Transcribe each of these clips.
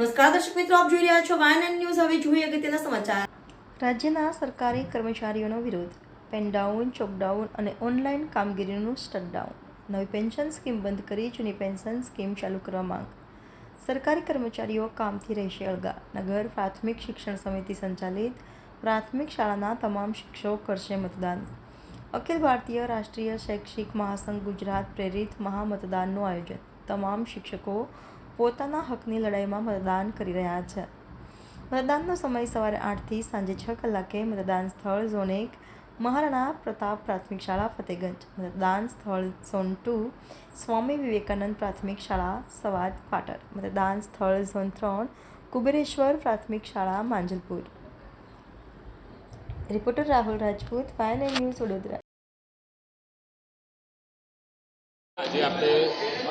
નમસ્કાર દર્શક મિત્રો, આપ જોઈ રહ્યા છો વાયન ન્યૂઝ। હવે જોઈએ અગત્યના સમાચાર। રાજ્યના સરકારી કર્મચારીઓનો વિરોધ, પેનડાઉન, ચોકડાઉન અને ઓનલાઈન કામગીરીનું શટડાઉન। નવી પેન્શન સ્કીમ બંધ કરી જૂની પેન્શન સ્કીમ ચાલુ કરવા માંગ। સરકારી કર્મચારીઓ કામથી રહેશે અળગા। નગર પ્રાથમિક શિક્ષણ સમિતિ સંચાલિત પ્રાથમિક શાળાના તમામ શિક્ષકો કરશે મતદાન। અખિલ ભારતીય રાષ્ટ્રીય શૈક્ષિક મહાસંઘ ગુજરાત પ્રેરિત મહામતદાનનું આયોજન। તમામ શિક્ષકો પોતાના હકની લડાઈમાં મતદાન કરી રહ્યા છે। મતદાનનો સમય સવારે 8 થી સાંજે 6 કલાકે। મતદાન સ્થળ ઝોન 1 મહારાણા પ્રતાપ પ્રાથમિક શાળા ફતેગંજ। મતદાન સ્થળ ઝોન 2 સ્વામી વિવેકાનંદ પ્રાથમિક શાળા સવાદ પાટણ। મતદાન સ્થળ ઝોન 3 કુબેરેશ્વર પ્રાથમિક શાળા માંજલપુર। રિપોર્ટર રાહુલ રાજપૂત, વાયન ન્યૂઝ, વડોદરા। આજે આપણે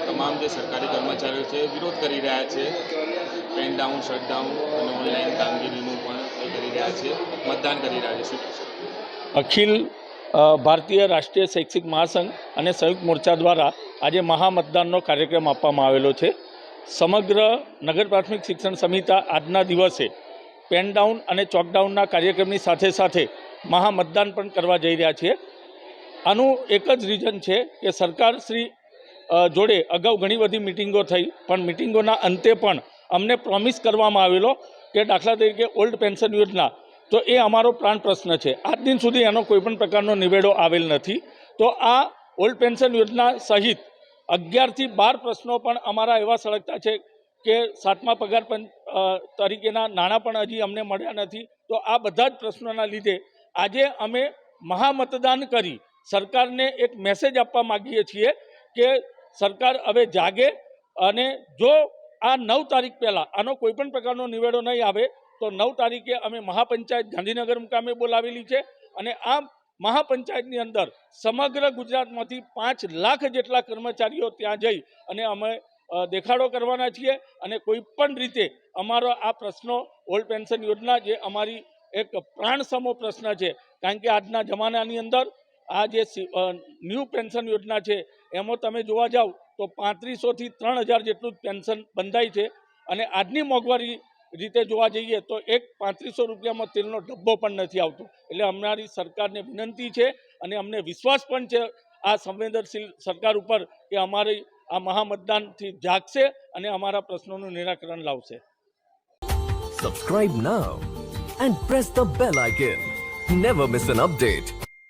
તમામ જે સરકારી કર્મચારીઓ છે વિરોધ કરી રહ્યા છે। પેન ડાઉન, શટડાઉન અને ઓનલાઈન કામગીરીનું પણ એ કરી રહ્યા છે, મતદાન કરી રહ્યા છે। શું કહેશો? અખિલ ભારતીય રાષ્ટ્રીય શૈક્ષિક મહાસંઘ અને સંયુક્ત મોરચા દ્વારા આજે મહામતદાનનો કાર્યક્રમ આપવામાં આવેલો છે। સમગ્ર નગર પ્રાથમિક શિક્ષણ સમિતિ આજના દિવસે પેન ડાઉન અને ચોકડાઉનના કાર્યક્રમની સાથે સાથે મહામતદાન પણ કરવા જઈ રહ્યા છીએ। આનું એક જ રીઝન છે કે સરકારશ્રી જોડે અગાઉ ઘણી બધી મિટિંગો થઈ, પણ મિટિંગોના અંતે પણ અમને પ્રોમિસ કરવામાં આવેલો કે દાખલા તરીકે ઓલ્ડ પેન્શન યોજના, તો એ અમારો પ્રાણ પ્રશ્ન છે। આજ દિન સુધી એનો કોઈપણ પ્રકારનો નિવેડો આવેલ નથી। તો આ ઓલ્ડ પેન્શન યોજના સહિત 11 થી 12 પ્રશ્નો પણ અમારા એવા સળગતા છે કે 7મા પગાર તરીકેના નાણાં પણ હજી અમને મળ્યા નથી। તો આ બધા જ પ્રશ્નોના લીધે આજે અમે મહામતદાન કરી સરકારને એક મેસેજ આપવા માગીએ છીએ કે સરકાર હવે જાગે અને જો આ 9 તારીખ પહેલાં આનો કોઈપણ પ્રકારનો નિવેડો નહીં આવે તો 9 તારીખે અમે મહાપંચાયત ગાંધીનગર મુકામે બોલાવેલી છે અને આ મહાપંચાયતની અંદર સમગ્ર ગુજરાતમાંથી 5 લાખ જેટલા કર્મચારીઓ ત્યાં જઈ અને અમે દેખાડો કરવાના છીએ અને કોઈપણ રીતે અમારો આ પ્રશ્નો ઓલ્ડ પેન્શન યોજના જે અમારી એક પ્રાણસમો પ્રશ્ન છે, કારણ કે આજના જમાનાની અંદર આ જે ન્યૂ પેન્શન યોજના છે એમાં તમે જોવા જાઓ તો 3500 થી 3000 જેટલું જ પેન્શન બંધાય છે અને આજની મોંઘવારી રીતે જોવા જઈએ તો એક 3500 રૂપિયામાં તેલનો ડબ્બો પણ નથી આવતો। એટલે અમારી સરકારને વિનંતી છે અને અમને વિશ્વાસ પણ છે આ સંવેદનશીલ સરકાર ઉપર કે અમારી આ મહામતદાનથી જાગશે અને અમારા પ્રશ્નોનું નિરાકરણ લાવશે। Subscribe now and press the bell icon. Never miss an update.